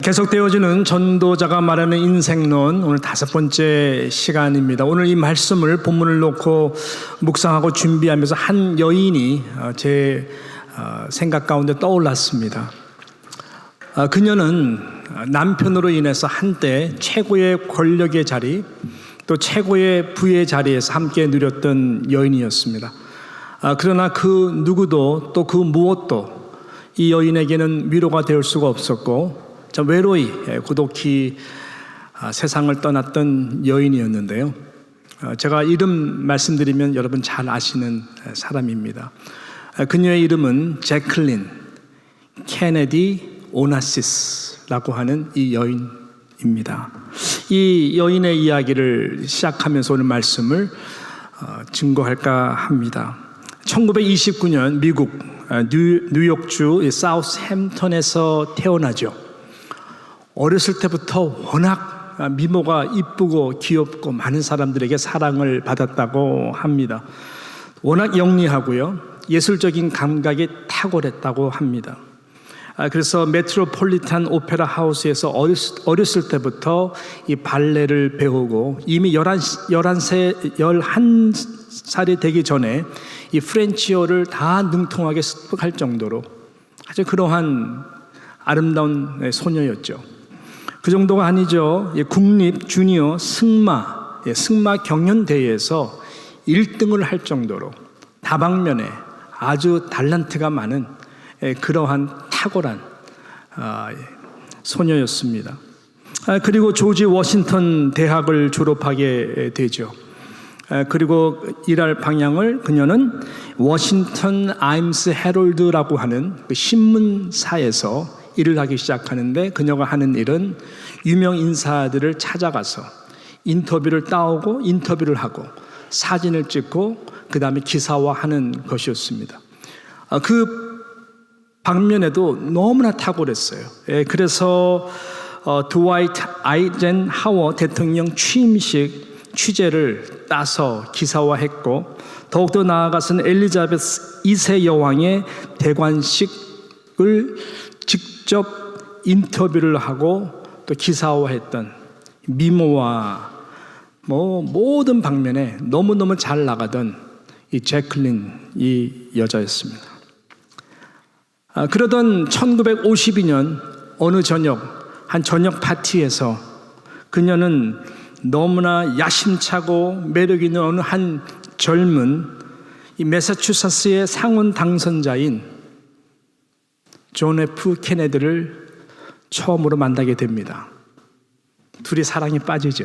계속되어지는 전도자가 말하는 인생론, 오늘 5번째 시간입니다. 오늘 이 말씀을 본문을 놓고 묵상하고 준비하면서 한 여인이 제 생각 가운데 떠올랐습니다. 그녀는 남편으로 인해서 한때 최고의 권력의 자리, 또 최고의 부의 자리에서 함께 누렸던 여인이었습니다. 그러나 그 누구도 또 그 무엇도 이 여인에게는 위로가 될 수가 없었고 외로이 고독히 세상을 떠났던 여인이었는데요. 제가 이름 말씀드리면 여러분 잘 아시는 사람입니다. 그녀의 이름은 제클린 케네디 오나시스라고 하는 이 여인입니다. 이 여인의 이야기를 시작하면서 오늘 말씀을 증거할까 합니다. 1929년 미국 뉴욕주 사우스햄턴에서 태어나죠. 어렸을 때부터 워낙 미모가 이쁘고 귀엽고 많은 사람들에게 사랑을 받았다고 합니다. 워낙 영리하고요, 예술적인 감각이 탁월했다고 합니다. 그래서 메트로폴리탄 오페라 하우스에서 어렸을 때부터 이 발레를 배우고 이미 11살이 되기 전에 이 프렌치어를 다 능통하게 습득할 정도로 아주 그러한 아름다운 소녀였죠. 그 정도가 아니죠. 국립 주니어 승마 경연대회에서 1등을 할 정도로 다방면에 아주 달란트가 많은 그러한 탁월한 소녀였습니다. 그리고 조지 워싱턴 대학을 졸업하게 되죠. 그리고 일할 방향을 그녀는 워싱턴 아임스 헤럴드라고 하는 그 신문사에서 일을 하기 시작하는데, 그녀가 하는 일은 유명 인사들을 찾아가서 인터뷰를 따오고 인터뷰를 하고 사진을 찍고 그 다음에 기사화하는 것이었습니다. 그 방면에도 너무나 탁월했어요. 그래서 드와이트 아이젠하워 대통령 취임식 취재를 따서 기사화했고, 더욱더 나아가서는 엘리자베스 2세 여왕의 대관식을 직접 인터뷰를 하고 또 기사화했던 미모와 모든 방면에 너무너무 잘 나가던 이 제클린 이 여자였습니다. 그러던 1952년 어느 한 저녁 파티에서 그녀는 너무나 야심차고 매력 있는 어느 한 젊은 이 매사추세츠의 상원 당선자인 존 F 케네디를 처음으로 만나게 됩니다. 둘이 사랑에 빠지죠.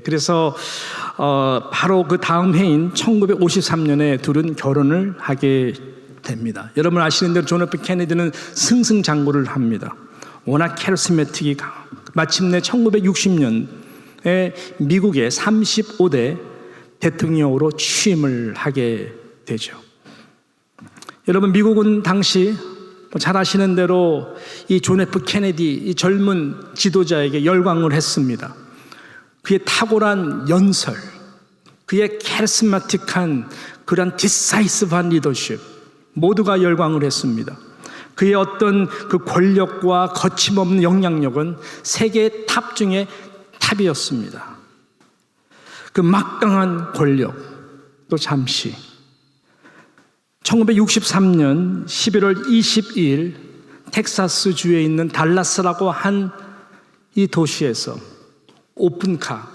그래서 바로 그 다음 해인 1953년에 둘은 결혼을 하게 됩니다. 여러분 아시는 대로 존 F 케네디는 승승장구를 합니다. 워낙 카리스마틱이 마침내 1960년에 미국의 35대 대통령으로 취임을 하게 되죠. 여러분, 미국은 당시 잘 아시는 대로 이 존 F 케네디, 이 젊은 지도자에게 열광을 했습니다. 그의 탁월한 연설, 그의 카리스마틱한 그런 디사이시브한 리더십, 모두가 열광을 했습니다. 그의 어떤 그 권력과 거침없는 영향력은 세계 탑 중에 탑이었습니다. 그 막강한 권력, 또 잠시 1963년 11월 22일 텍사스 주에 있는 달라스라고 한 이 도시에서 오픈카,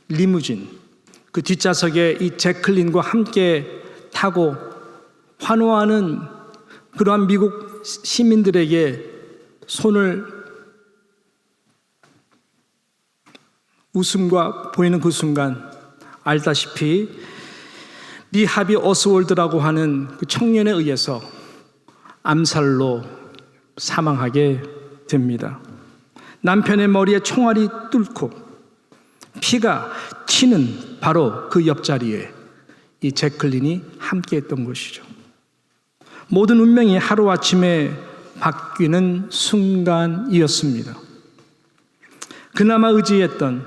리무진, 그 뒷좌석에 이 제클린과 함께 타고 환호하는 그러한 미국 시민들에게 손을 웃음과 보이는 그 순간 알다시피 리 하비 오스월드라고 하는 그 청년에 의해서 암살로 사망하게 됩니다. 남편의 머리에 총알이 뚫고 피가 튀는 바로 그 옆자리에 이 제클린이 함께했던 것이죠. 모든 운명이 하루아침에 바뀌는 순간이었습니다. 그나마 의지했던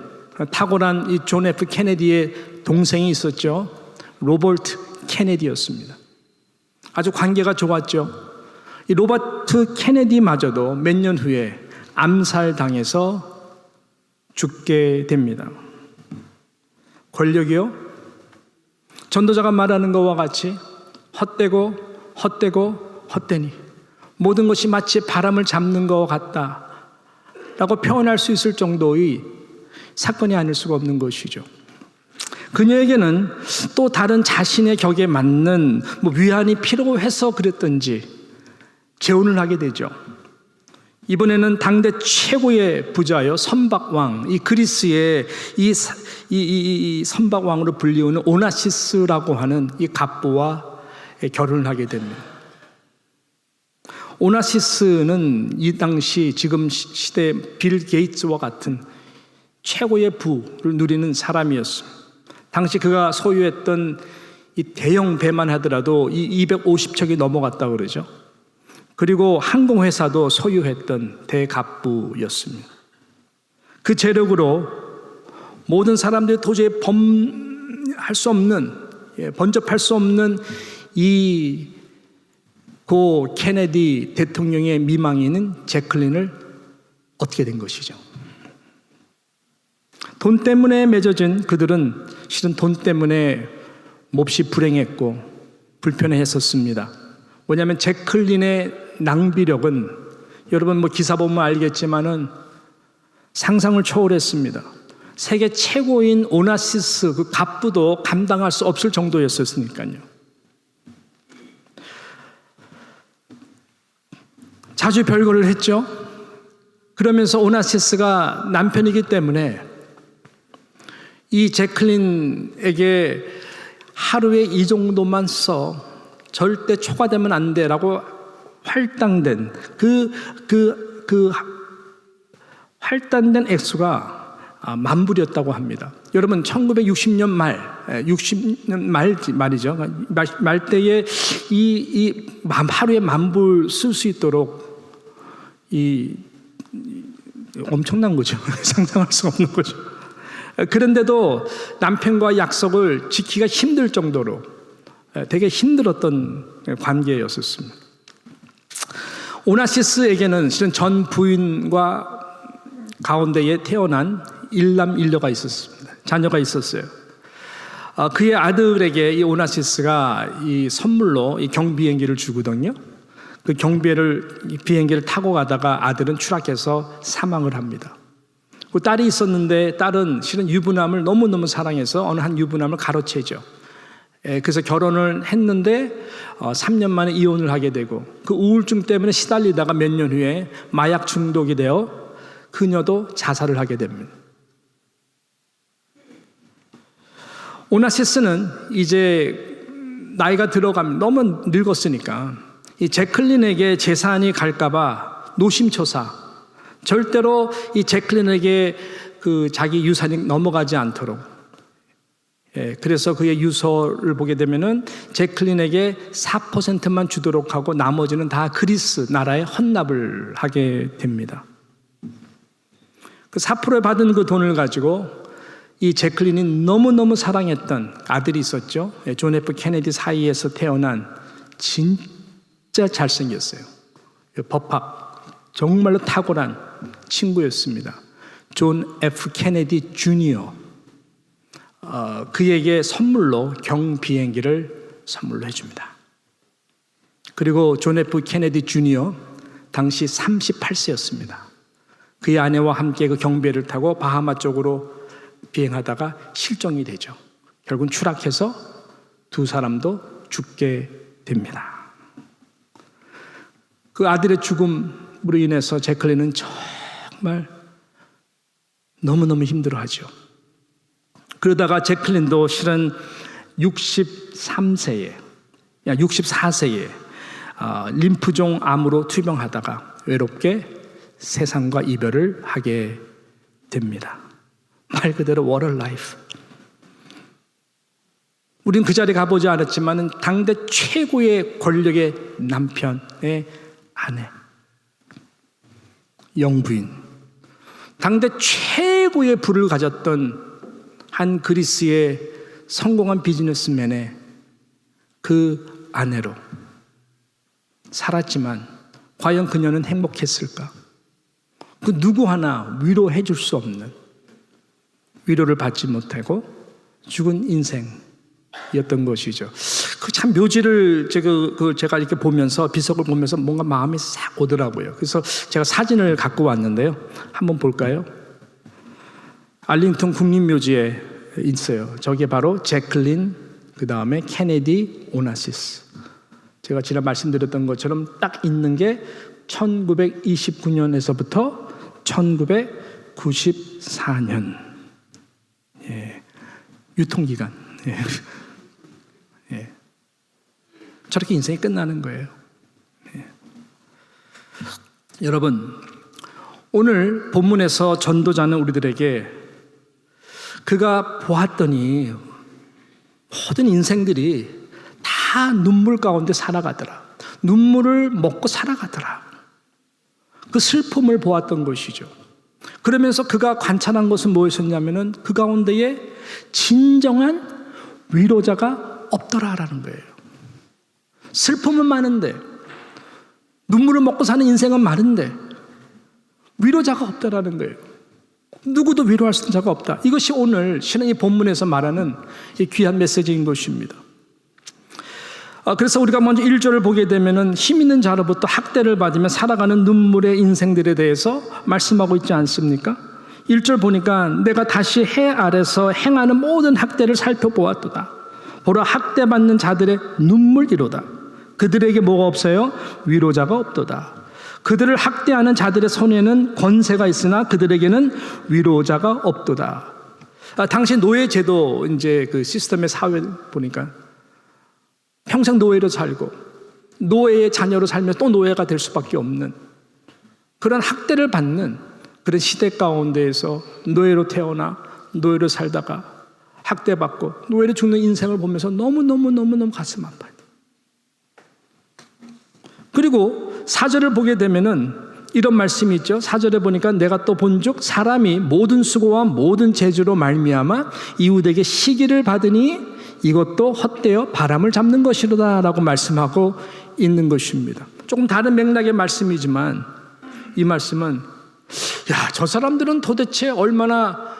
탁월한 이 존 F 케네디의 동생이 있었죠. 로버트 케네디였습니다. 아주 관계가 좋았죠. 이 로버트 케네디마저도 몇 년 후에 암살당해서 죽게 됩니다. 권력이요? 전도자가 말하는 것과 같이 헛되고 헛되니 모든 것이 마치 바람을 잡는 것 같다라고 표현할 수 있을 정도의 사건이 아닐 수가 없는 것이죠. 그녀에게는 또 다른 자신의 격에 맞는 위안이 필요해서 그랬던지 재혼을 하게 되죠. 이번에는 당대 최고의 부자요, 선박왕, 이 그리스의 이 선박왕으로 불리우는 오나시스라고 하는 이 갑부와 결혼을 하게 됩니다. 오나시스는 이 당시 지금 시대 빌 게이츠와 같은 최고의 부를 누리는 사람이었습니다. 당시 그가 소유했던 이 대형 배만 하더라도 이 250척이 넘어갔다고 그러죠. 그리고 항공회사도 소유했던 대갑부였습니다. 그 재력으로 모든 사람들이 도저히 범접할 수 없는 이 고 케네디 대통령의 미망인은 제클린을 얻게 된 것이죠. 돈 때문에 맺어진 그들은 실은 돈 때문에 몹시 불행했고 불편해했었습니다. 뭐냐면 제클린의 낭비력은 여러분 기사 보면 알겠지만은 상상을 초월했습니다. 세계 최고인 오나시스 그 갑부도 감당할 수 없을 정도였었으니까요. 자주 별거를 했죠. 그러면서 오나시스가 남편이기 때문에 이 제클린에게 하루에 이 정도만 써, 절대 초과되면 안 돼라고 할당된 할당된 액수가 만불이었다고 합니다. 여러분 1960년 말이죠. 말때에 이 하루에 만불 쓸 수 있도록 엄청난 거죠. 상상할 수 없는 거죠. 그런데도 남편과 약속을 지키기가 힘들 정도로 되게 힘들었던 관계였었습니다. 오나시스에게는 실은 전 부인과 가운데에 태어난 일남일녀가 있었습니다. 자녀가 있었어요. 그의 아들에게 이 오나시스가 이 선물로 이 경비행기를 주거든요. 그 비행기를 타고 가다가 아들은 추락해서 사망을 합니다. 그 딸이 있었는데 딸은 실은 유부남을 너무너무 사랑해서 어느 한 유부남을 가로채죠. 그래서 결혼을 했는데 3년 만에 이혼을 하게 되고 그 우울증 때문에 시달리다가 몇 년 후에 마약 중독이 되어 그녀도 자살을 하게 됩니다. 오나시스는 이제 나이가 들어가면 너무 늙었으니까 이 제클린에게 재산이 갈까봐 노심초사, 절대로 이 제클린에게 그 자기 유산이 넘어가지 않도록, 그래서 그의 유서를 보게 되면은 제클린에게 4%만 주도록 하고 나머지는 다 그리스 나라에 헌납을 하게 됩니다. 그 4% 받은 그 돈을 가지고 이 제클린이 너무너무 사랑했던 아들이 있었죠. 존 F 케네디 사이에서 태어난 진짜 잘생겼어요. 법학 정말로 탁월한 친구였습니다. 존 F 케네디 주니어. 그에게 선물로 경비행기를 선물로 해줍니다. 그리고 존 F 케네디 주니어 당시 38세였습니다. 그의 아내와 함께 그 경비를 타고 바하마 쪽으로 비행하다가 실종이 되죠. 결국은 추락해서 두 사람도 죽게 됩니다. 그 아들의 죽음으로 인해서 제클린은 정말 너무너무 힘들어하죠. 그러다가 제클린도 실은 64세에 림프종 암으로 투병하다가 외롭게 세상과 이별을 하게 됩니다. 말 그대로 what a life. 우린 그 자리에 가보지 않았지만 당대 최고의 권력의 남편의 아내, 영부인, 당대 최고의 부를 가졌던 한 그리스의 성공한 비즈니스맨의 그 아내로 살았지만 과연 그녀는 행복했을까? 그 누구 하나 위로해 줄 수 없는, 위로를 받지 못하고 죽은 인생이었던 것이죠. 그 참 묘지를 제가 이렇게 보면서, 비석을 보면서 뭔가 마음이 싹 오더라고요. 그래서 제가 사진을 갖고 왔는데요. 한번 볼까요? 알링턴 국립묘지에 있어요. 저게 바로 제클린, 그 다음에 케네디 오나시스. 제가 지난 말씀드렸던 것처럼 딱 있는 게 1929년에서부터 1994년. 예. 유통기간. 예. 예. 저렇게 인생이 끝나는 거예요. 예. 여러분, 오늘 본문에서 전도자는 우리들에게 그가 보았더니 모든 인생들이 다 눈물 가운데 살아가더라. 눈물을 먹고 살아가더라. 그 슬픔을 보았던 것이죠. 그러면서 그가 관찰한 것은 무엇이었냐면은 그 가운데에 진정한 위로자가 없더라라는 거예요. 슬픔은 많은데, 눈물을 먹고 사는 인생은 많은데 위로자가 없다라는 거예요. 누구도 위로할 수 있는 자가 없다. 이것이 오늘 신앙의 본문에서 말하는 이 귀한 메시지인 것입니다. 그래서 우리가 먼저 1절을 보게 되면은 힘 있는 자로부터 학대를 받으며 살아가는 눈물의 인생들에 대해서 말씀하고 있지 않습니까? 1절 보니까 내가 다시 해 아래서 행하는 모든 학대를 살펴보았도다. 보라, 학대받는 자들의 눈물이로다. 그들에게 뭐가 없어요? 위로자가 없도다. 그들을 학대하는 자들의 손에는 권세가 있으나 그들에게는 위로자가 없도다. 당시 노예제도 이제 그 시스템의 사회 보니까 평생 노예로 살고 노예의 자녀로 살면서 또 노예가 될 수밖에 없는 그런 학대를 받는 그런 시대 가운데에서 노예로 태어나 노예로 살다가 학대받고 노예로 죽는 인생을 보면서 너무너무 가슴 아파요. 그리고 4절을 보게 되면은 이런 말씀이 있죠. 4절에 보니까 내가 또 본즉 사람이 모든 수고와 모든 재주로 말미암아 이웃에게 시기를 받으니 이것도 헛되어 바람을 잡는 것이로다 라고 말씀하고 있는 것입니다. 조금 다른 맥락의 말씀이지만 이 말씀은 저 사람들은 도대체 얼마나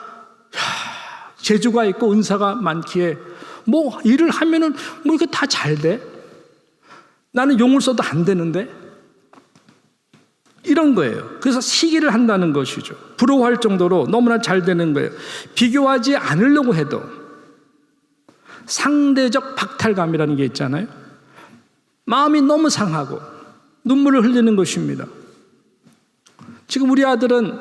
재주가 있고 은사가 많기에 뭐 일을 하면은 뭐 이게 다 잘 돼? 나는 용을 써도 안 되는데? 이런 거예요. 그래서 시기를 한다는 것이죠. 부러워할 정도로 너무나 잘 되는 거예요. 비교하지 않으려고 해도 상대적 박탈감이라는 게 있잖아요. 마음이 너무 상하고 눈물을 흘리는 것입니다. 지금 우리 아들은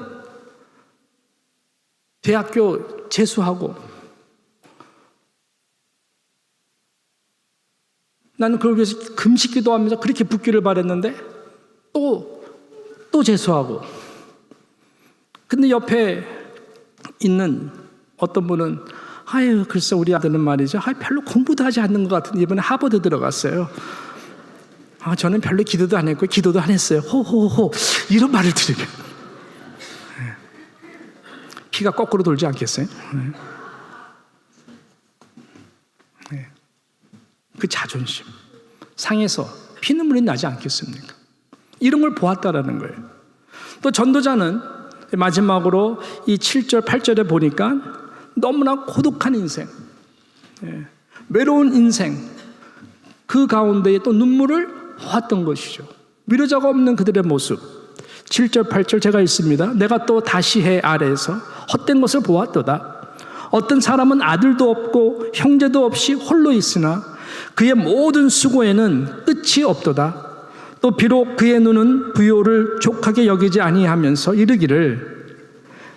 대학교 재수하고 나는 그걸 위해서 금식 기도하면서 그렇게 붙기를 바랬는데 또 재수하고, 근데 옆에 있는 어떤 분은 글쎄 우리 아들은 말이죠, 별로 공부도 하지 않는 것 같은데 이번에 하버드 들어갔어요. 저는 별로 기도도 안 했고 기도도 안 했어요. 호호호 이런 말을 들으면 피가 거꾸로 돌지 않겠어요? 그 자존심 상해서 피눈물이 나지 않겠습니까? 이런 걸 보았다라는 거예요. 또 전도자는 마지막으로 이 7절 8절에 보니까 너무나 고독한 인생, 외로운 인생, 그 가운데에 또 눈물을 보았던 것이죠. 위로자가 없는 그들의 모습. 7절 8절 제가 읽습니다. 내가 또 다시 해 아래에서 헛된 것을 보았도다. 어떤 사람은 아들도 없고 형제도 없이 홀로 있으나 그의 모든 수고에는 끝이 없도다. 또 비록 그의 눈은 부요를 족하게 여기지 아니하면서 이르기를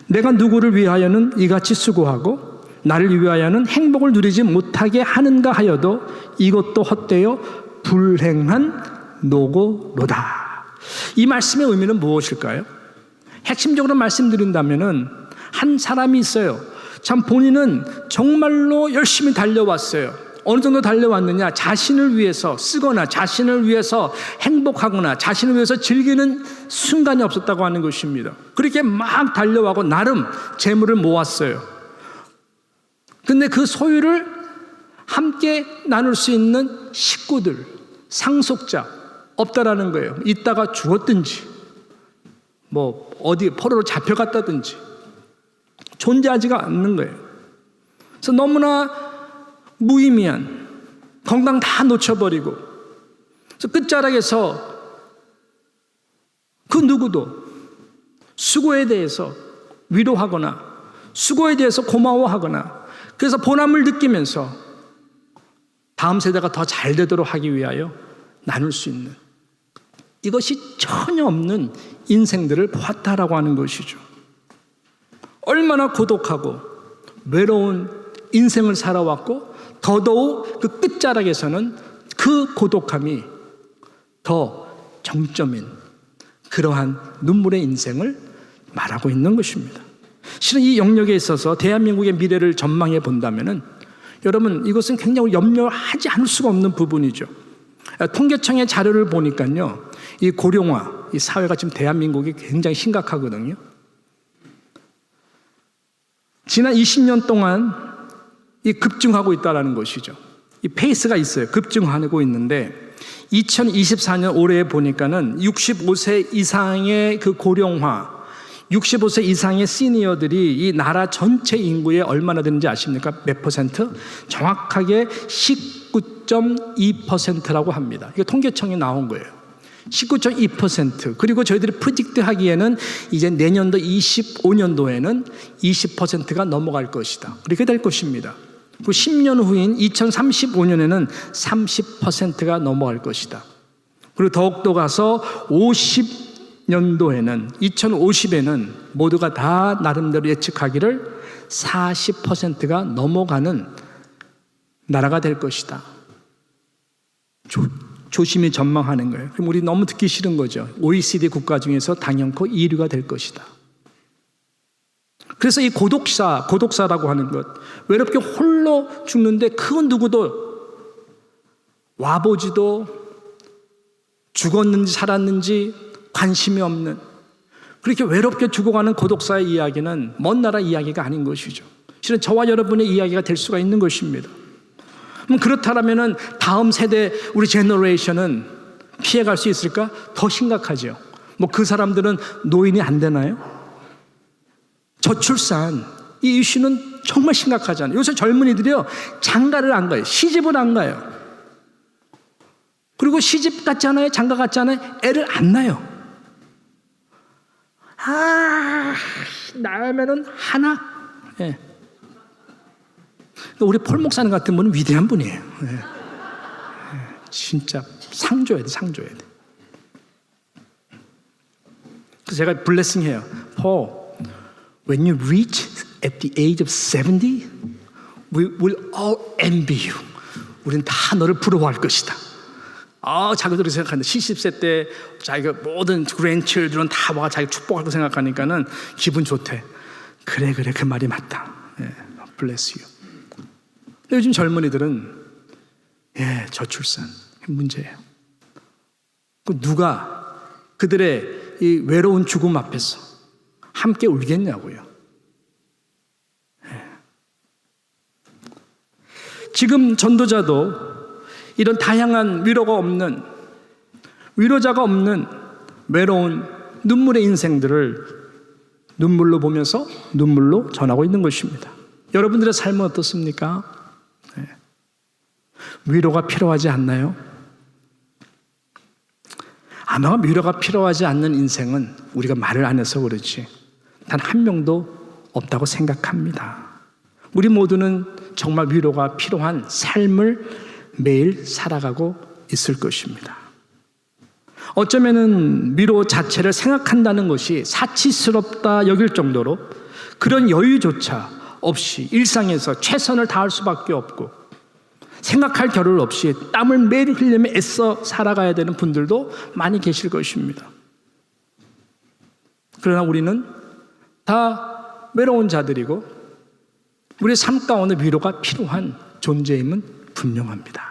내가 누구를 위하여는 이같이 수고하고 나를 위하여는 행복을 누리지 못하게 하는가 하여도 이것도 헛되어 불행한 노고로다. 이 말씀의 의미는 무엇일까요? 핵심적으로 말씀드린다면은 한 사람이 있어요. 참 본인은 정말로 열심히 달려왔어요. 어느 정도 달려왔느냐? 자신을 위해서 쓰거나 자신을 위해서 행복하거나 자신을 위해서 즐기는 순간이 없었다고 하는 것입니다. 그렇게 막 달려와고 나름 재물을 모았어요. 근데 그 소유를 함께 나눌 수 있는 식구들, 상속자 없다라는 거예요. 있다가 죽었든지 뭐 어디 포로로 잡혀갔다든지 존재하지가 않는 거예요. 그래서 너무나 무의미한, 건강 다 놓쳐버리고, 그래서 끝자락에서 그 누구도 수고에 대해서 위로하거나 수고에 대해서 고마워하거나, 그래서 보람을 느끼면서 다음 세대가 더 잘 되도록 하기 위하여 나눌 수 있는, 이것이 전혀 없는 인생들을 보았다라고 하는 것이죠. 얼마나 고독하고 외로운 인생을 살아왔고, 더더욱 그 끝자락에서는 그 고독함이 더 정점인 그러한 눈물의 인생을 말하고 있는 것입니다. 실은 이 영역에 있어서 대한민국의 미래를 전망해 본다면은, 여러분, 이것은 굉장히 염려하지 않을 수가 없는 부분이죠. 통계청의 자료를 보니까요, 이 고령화, 이 사회가 지금 대한민국이 굉장히 심각하거든요. 지난 20년 동안 이 급증하고 있다는 것이죠. 이 페이스가 있어요. 급증하고 있는데 2024년 올해에 보니까는 65세 이상의 그 고령화, 65세 이상의 시니어들이 이 나라 전체 인구에 얼마나 되는지 아십니까? 몇 퍼센트? 정확하게 19.2%라고 합니다. 이거 통계청이 나온 거예요. 19.2%. 그리고 저희들이 프리딕트 하기에는 이제 내년도 25년도에는 20%가 넘어갈 것이다. 그렇게 될 것입니다. 그 10년 후인 2035년에는 30%가 넘어갈 것이다. 그리고 더욱더 가서 50년도에는, 2050에는 모두가 다 나름대로 예측하기를 40%가 넘어가는 나라가 될 것이다. 조심히 전망하는 거예요. 그럼 우리 너무 듣기 싫은 거죠. OECD 국가 중에서 당연코 1위가 될 것이다. 그래서 이 고독사라고 하는 것, 외롭게 홀로 죽는데 그건 누구도 와보지도, 죽었는지 살았는지 관심이 없는, 그렇게 외롭게 죽어가는 고독사의 이야기는 먼 나라 이야기가 아닌 것이죠. 실은 저와 여러분의 이야기가 될 수가 있는 것입니다. 그럼 그렇다면 다음 세대, 우리 제너레이션은 피해갈 수 있을까? 더 심각하죠. 뭐 그 사람들은 노인이 안 되나요? 저출산, 이 이슈는 정말 심각하잖아요. 요새 젊은이들이요, 장가를 안 가요. 시집을 안 가요. 그리고 시집 갔잖아요, 장가 갔잖아요, 애를 안 낳아요. 낳으면은 하나. 예. 우리 폴 목사님 같은 분은 위대한 분이에요. 예. 진짜 상 줘야 돼, 상 줘야 돼. 그래서 제가 블레싱 해요. 폴, when you reach at the age of 70, we will all envy you. 우리는 다 너를 부러워할 것이다. 자기들이 생각하는데 70세 때 자기가 모든 grandchildren 다 와가 자기 축복할 거 생각하니까는 기분 좋대. 그래, 그 말이 맞다. 예, bless you. 근데 요즘 젊은이들은 저출산 문제예요. 누가 그들의 이 외로운 죽음 앞에서 함께 울겠냐고요. 지금 전도자도 이런 다양한 위로자가 없는 외로운 눈물의 인생들을 눈물로 보면서 눈물로 전하고 있는 것입니다. 여러분들의 삶은 어떻습니까? 위로가 필요하지 않나요? 아마 위로가 필요하지 않는 인생은 우리가 말을 안 해서 그렇지 단 한 명도 없다고 생각합니다. 우리 모두는 정말 위로가 필요한 삶을 매일 살아가고 있을 것입니다. 어쩌면은 위로 자체를 생각한다는 것이 사치스럽다 여길 정도로 그런 여유조차 없이 일상에서 최선을 다할 수밖에 없고 생각할 겨를 없이 땀을 매일 흘리며 애써 살아가야 되는 분들도 많이 계실 것입니다. 그러나 우리는 다 외로운 자들이고 우리 삶 가운데 위로가 필요한 존재임은 분명합니다.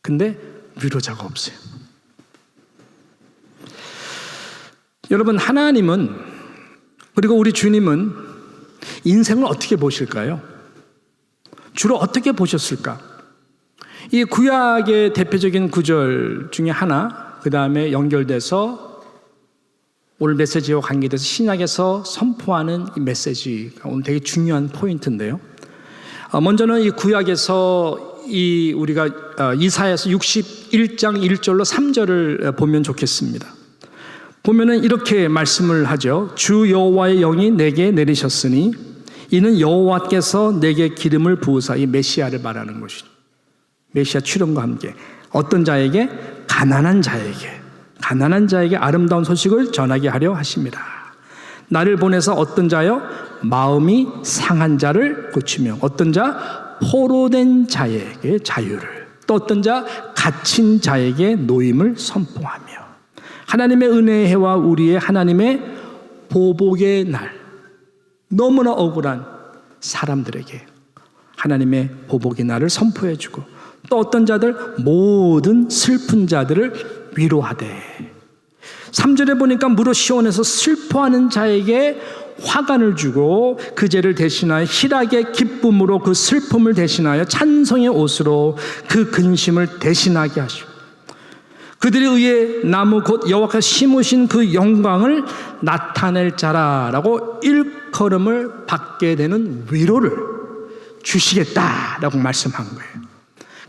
근데 위로자가 없어요. 여러분, 하나님은 그리고 우리 주님은 인생을 어떻게 보실까요? 주로 어떻게 보셨을까? 이 구약의 대표적인 구절 중에 하나, 그 다음에 연결돼서 오늘 메시지와 관계돼서 신약에서 선포하는 이 메시지가 오늘 되게 중요한 포인트인데요. 먼저는 이 구약에서 우리가 이사야서 61장 1절로 3절을 보면 좋겠습니다. 보면은 이렇게 말씀을 하죠. 주 여호와의 영이 내게 내리셨으니 이는 여호와께서 내게 기름을 부으사, 이 메시아를 말하는 것이죠. 메시아 출현과 함께 어떤 자에게? 가난한 자에게 아름다운 소식을 전하게 하려 하십니다. 나를 보내서 어떤 자요? 마음이 상한 자를 고치며, 어떤 자? 포로된 자에게 자유를, 또 어떤 자? 갇힌 자에게 노임을 선포하며, 하나님의 은혜의 해와 우리의 하나님의 보복의 날, 너무나 억울한 사람들에게 하나님의 보복의 날을 선포해주고, 또 어떤 자들? 모든 슬픈 자들을 위로하되. 3절에 보니까 무릇 시온에서 슬퍼하는 자에게 화관을 주고 그 죄를 대신하여 희락의 기쁨으로 그 슬픔을 대신하여 찬송의 옷으로 그 근심을 대신하게 하시고, 그들에 의해 나무 곧 여호와께서 심으신 그 영광을 나타낼 자라라고 일컬음을 받게 되는 위로를 주시겠다라고 말씀한 거예요.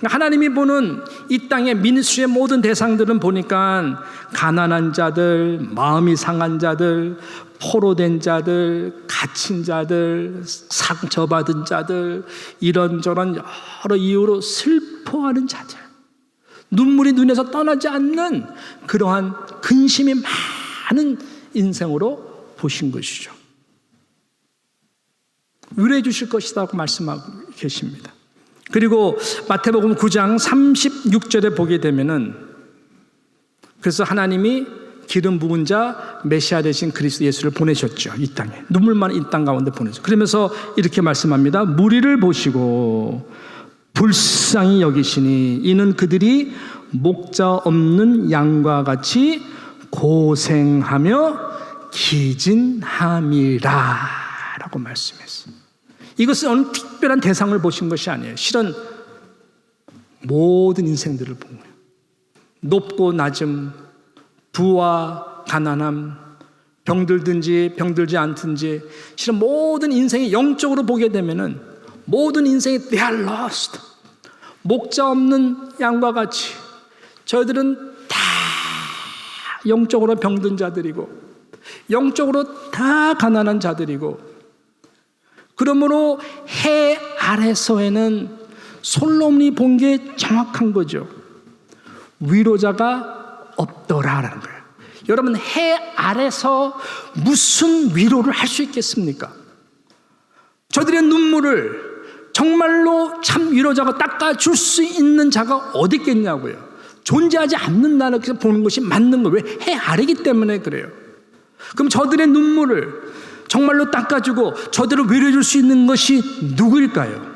하나님이 보는 이 땅의 민수의 모든 대상들은 보니까 가난한 자들, 마음이 상한 자들, 포로된 자들, 갇힌 자들, 상처받은 자들, 이런저런 여러 이유로 슬퍼하는 자들, 눈물이 눈에서 떠나지 않는 그러한 근심이 많은 인생으로 보신 것이죠. 위로해 주실 것이라고 말씀하고 계십니다. 그리고 마태복음 9장 36절에 보게 되면은, 그래서 하나님이 기름 부은 자 메시아 되신 그리스도 예수를 보내셨죠. 이 땅에 눈물 많은 이 땅 가운데 보내죠. 그러면서 이렇게 말씀합니다. 무리를 보시고 불쌍히 여기시니 이는 그들이 목자 없는 양과 같이 고생하며 기진함이라 라고 말씀했어요. 이것은 어느 특별한 대상을 보신 것이 아니에요. 실은 모든 인생들을 본 거예요. 높고 낮음, 부와 가난함, 병들든지 병들지 않든지, 실은 모든 인생이 영적으로 보게 되면은 모든 인생이 they are lost. 목자 없는 양과 같이 저희들은 다 영적으로 병든 자들이고 영적으로 다 가난한 자들이고, 그러므로 해 아래서에는 솔로몬이 본 게 정확한 거죠. 위로자가 없더라라는 거예요. 여러분, 해 아래서 무슨 위로를 할 수 있겠습니까? 저들의 눈물을 정말로 참 위로자가 닦아줄 수 있는 자가 어디 있겠냐고요. 존재하지 않는 나라에서 보는 것이 맞는 거예요. 왜? 해 아래이기 때문에 그래요. 그럼 저들의 눈물을 정말로 닦아주고 저들을 위로해 줄 수 있는 것이 누구일까요?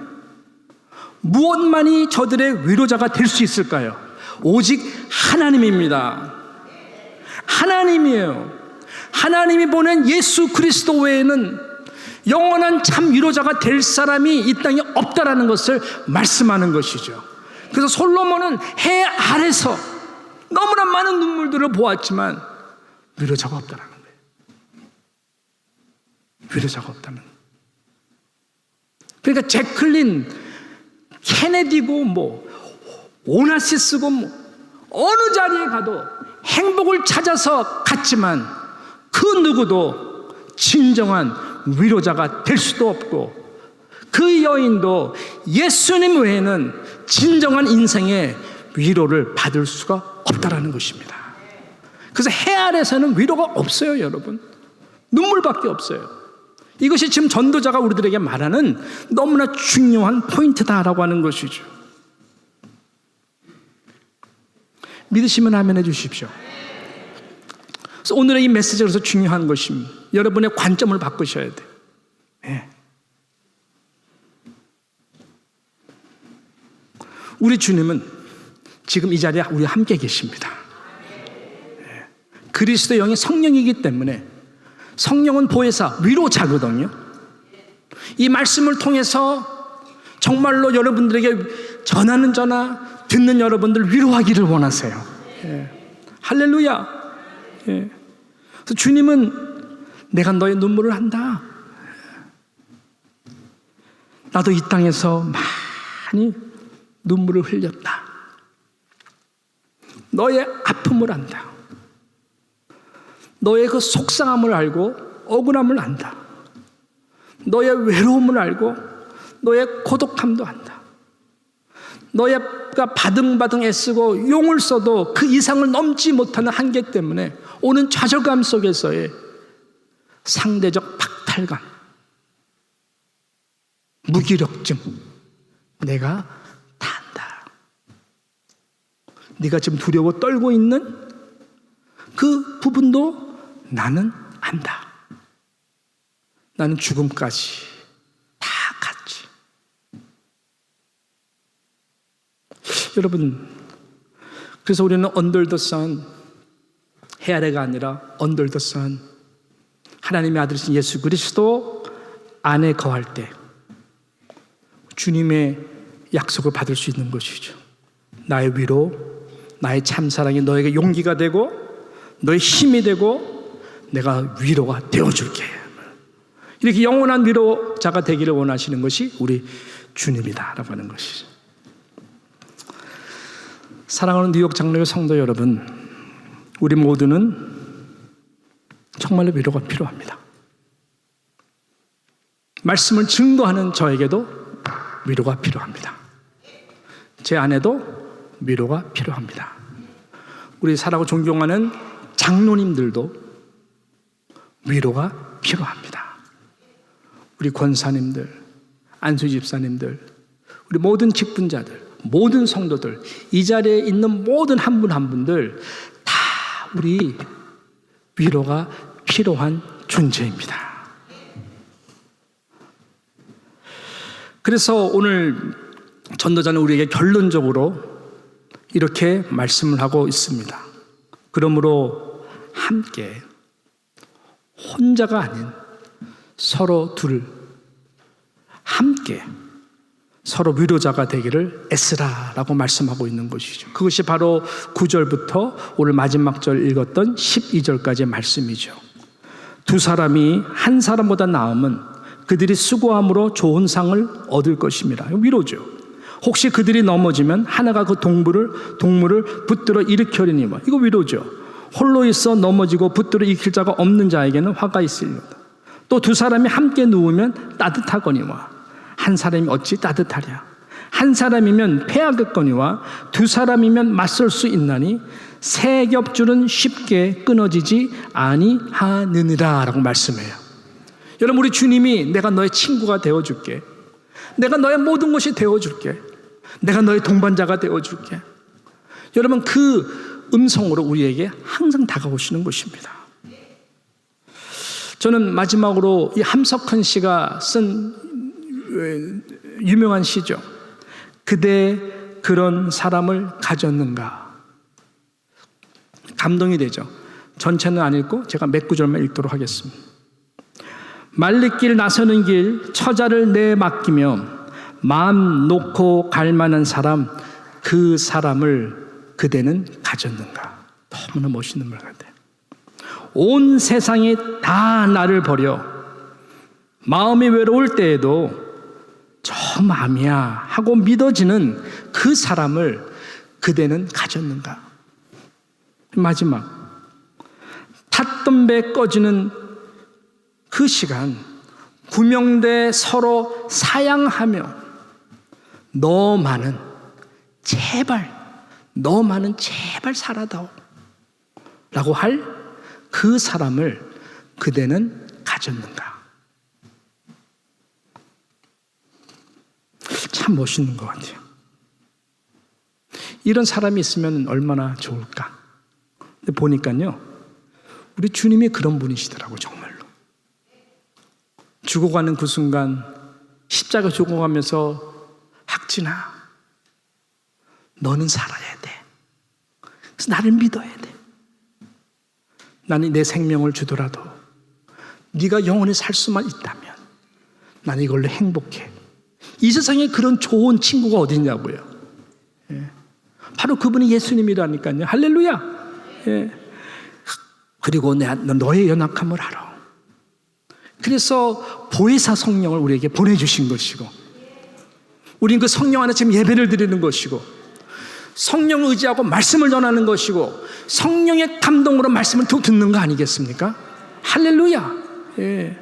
무엇만이 저들의 위로자가 될 수 있을까요? 오직 하나님입니다. 하나님이에요. 하나님이 보낸 예수 그리스도 외에는 영원한 참 위로자가 될 사람이 이 땅에 없다라는 것을 말씀하는 것이죠. 그래서 솔로몬은 해 아래서 너무나 많은 눈물들을 보았지만 위로자가 없다라는 거예요. 위로자가 없다는. 그러니까 제클린, 케네디고 오나시스고 어느 자리에 가도 행복을 찾아서 갔지만 그 누구도 진정한 위로자가 될 수도 없고, 그 여인도 예수님 외에는 진정한 인생의 위로를 받을 수가 없다라는 것입니다. 그래서 해 아래서는 위로가 없어요, 여러분. 눈물밖에 없어요. 이것이 지금 전도자가 우리들에게 말하는 너무나 중요한 포인트다라고 하는 것이죠. 믿으시면 아멘 해주십시오. 그래서 오늘의 이 메시지가 그래서 중요한 것입니다. 여러분의 관점을 바꾸셔야 돼요. 네. 우리 주님은 지금 이 자리에 우리와 함께 계십니다. 네. 그리스도의 영이 성령이기 때문에 성령은 보혜사, 위로자거든요. 이 말씀을 통해서 정말로 여러분들에게 전하는 전화, 듣는 여러분들 위로하기를 원하세요. 예. 할렐루야. 예. 그래서 주님은 내가 너의 눈물을 안다. 나도 이 땅에서 많이 눈물을 흘렸다. 너의 아픔을 안다. 너의 그 속상함을 알고 억울함을 안다. 너의 외로움을 알고 너의 고독함도 안다. 너가 바등바등 애쓰고 용을 써도 그 이상을 넘지 못하는 한계 때문에 오는 좌절감 속에서의 상대적 박탈감, 무기력증, 내가 다 안다. 네가 지금 두려워 떨고 있는 그 부분도 나는 안다. 나는 죽음까지 다 갔지. 여러분, 그래서 우리는 under the sun, 해 아래가 아니라 under the sun, 하나님의 아들이신 예수 그리스도 안에 거할 때 주님의 약속을 받을 수 있는 것이죠. 나의 위로, 나의 참사랑이 너에게 용기가 되고 너의 힘이 되고 내가 위로가 되어줄게. 이렇게 영원한 위로자가 되기를 원하시는 것이 우리 주님이다라고 하는 것이죠. 사랑하는 뉴욕 장로교 성도 여러분, 우리 모두는 정말로 위로가 필요합니다. 말씀을 증거하는 저에게도 위로가 필요합니다. 제 아내도 위로가 필요합니다. 우리 사랑하고 존경하는 장로님들도 위로가 필요합니다. 우리 권사님들, 안수 집사님들, 우리 모든 직분자들, 모든 성도들, 이 자리에 있는 모든 한 분 한 분들 다 우리 위로가 필요한 존재입니다. 그래서 오늘 전도자는 우리에게 결론적으로 이렇게 말씀을 하고 있습니다. 그러므로 함께 혼자가 아닌 서로 둘 함께 서로 위로자가 되기를 애쓰라라고 말씀하고 있는 것이죠. 그것이 바로 9절부터 오늘 마지막 절 읽었던 12절까지의 말씀이죠. 두 사람이 한 사람보다 나으면 그들이 수고함으로 좋은 상을 얻을 것입니다. 위로죠. 혹시 그들이 넘어지면 하나가 그 동물을 붙들어 일으켜리니와, 이거 위로죠. 홀로 있어 넘어지고 붙들어 일으킬 자가 없는 자에게는 화가 있으리로다. 또 두 사람이 함께 누우면 따뜻하거니와 한 사람이 어찌 따뜻하랴. 한 사람이면 패하겠거니와 두 사람이면 맞설 수 있나니 세 겹줄은 쉽게 끊어지지 아니하느니라 라고 말씀해요. 여러분, 우리 주님이 내가 너의 친구가 되어줄게, 내가 너의 모든 것이 되어줄게, 내가 너의 동반자가 되어줄게, 여러분 그 음성으로 우리에게 항상 다가오시는 것입니다. 저는 마지막으로 이 함석헌 씨가 쓴 유명한 시죠. 그대 그런 사람을 가졌는가. 감동이 되죠. 전체는 안 읽고 제가 몇 구절만 읽도록 하겠습니다. 말리길 나서는 길 처자를 내맡기며 마음 놓고 갈 만한 사람, 그 사람을 그대는 가졌는가. 너무나 멋있는 말 같아요. 온 세상이 다 나를 버려 마음이 외로울 때에도 저 마음이야 하고 믿어지는 그 사람을 그대는 가졌는가. 마지막 탔던 배 꺼지는 그 시간, 구명대 서로 사양하며 너만은 제발 살아다오 라고 할 그 사람을 그대는 가졌는가. 참 멋있는 것 같아요. 이런 사람이 있으면 얼마나 좋을까. 근데 보니까요, 우리 주님이 그런 분이시더라고요. 정말로 죽어가는 그 순간 십자가 죽어가면서 학진아, 너는 살아야 돼. 그래서 나를 믿어야 돼. 나는 내 생명을 주더라도 네가 영원히 살 수만 있다면 나는 이걸로 행복해. 이 세상에 그런 좋은 친구가 어디 있냐고요. 바로 그분이 예수님이라니까요. 할렐루야. 그리고 너의 연약함을 알아. 그래서 보혜사 성령을 우리에게 보내주신 것이고, 우리는 그 성령 안에 지금 예배를 드리는 것이고, 성령을 의지하고 말씀을 전하는 것이고, 성령의 감동으로 말씀을 듣는 거 아니겠습니까? 할렐루야. 예.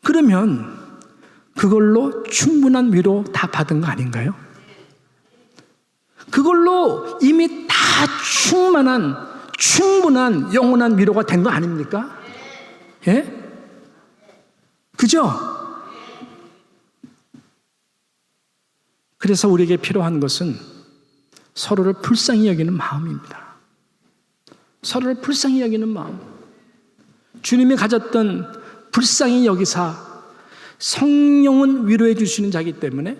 그러면 그걸로 충분한 위로 다 받은 거 아닌가요? 그걸로 이미 다 충분한 영원한 위로가 된 거 아닙니까? 예? 그죠? 그래서 우리에게 필요한 것은 서로를 불쌍히 여기는 마음입니다. 서로를 불쌍히 여기는 마음. 주님이 가졌던 불쌍히 여기사 성령은 위로해 주시는 자이기 때문에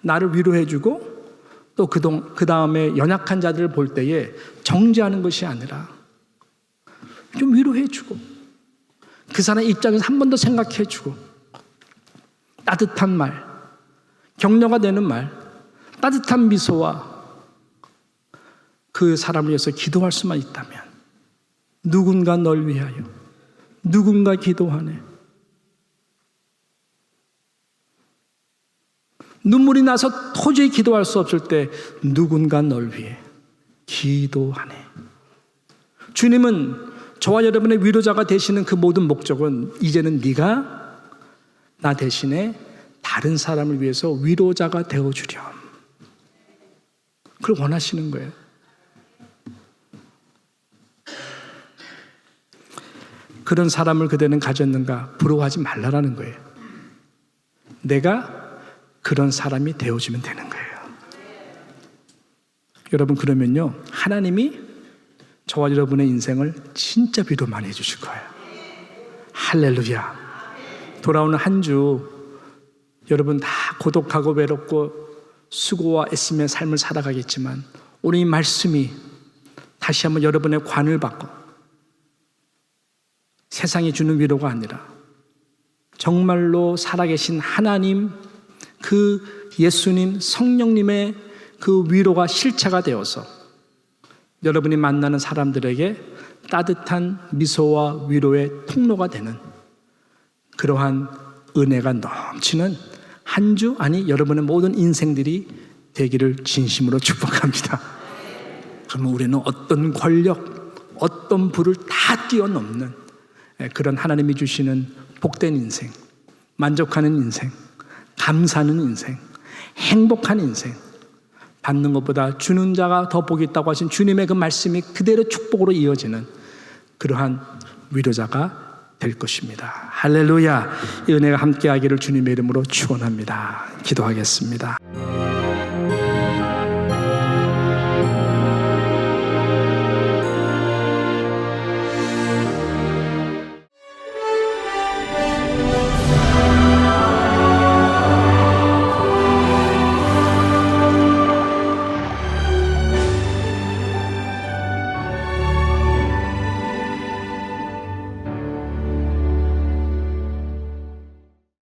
나를 위로해 주고, 또 그 다음에 연약한 자들을 볼 때에 정죄하는 것이 아니라 좀 위로해 주고, 그 사람 입장에서 한 번 더 생각해 주고, 따뜻한 말, 격려가 되는 말, 따뜻한 미소와 그 사람을 위해서 기도할 수만 있다면, 누군가 널 위하여, 누군가 기도하네. 눈물이 나서 도저히 기도할 수 없을 때 누군가 널 위해 기도하네. 주님은 저와 여러분의 위로자가 되시는 그 모든 목적은 이제는 네가 나 대신에 다른 사람을 위해서 위로자가 되어주렴, 그걸 원하시는 거예요. 그런 사람을 그대는 가졌는가 부러워하지 말라라는 거예요. 내가 그런 사람이 되어주면 되는 거예요. 여러분, 그러면요, 하나님이 저와 여러분의 인생을 진짜 위로 많이 해주실 거예요. 할렐루야. 돌아오는 한 주 여러분 다 고독하고 외롭고 수고와 애쓰며 삶을 살아가겠지만, 오늘 이 말씀이 다시 한번 여러분의 관을 바꿔 세상이 주는 위로가 아니라 정말로 살아계신 하나님, 그 예수님, 성령님의 그 위로가 실체가 되어서 여러분이 만나는 사람들에게 따뜻한 미소와 위로의 통로가 되는 그러한 은혜가 넘치는 한 주, 아니 여러분의 모든 인생들이 되기를 진심으로 축복합니다. 그러면 우리는 어떤 권력, 어떤 불을 다 뛰어넘는 그런 하나님이 주시는 복된 인생, 만족하는 인생, 감사하는 인생, 행복한 인생, 받는 것보다 주는 자가 더 복이 있다고 하신 주님의 그 말씀이 그대로 축복으로 이어지는 그러한 위로자가 될 것입니다. 할렐루야. 이 은혜가 함께하기를 주님의 이름으로 축원합니다. 기도하겠습니다.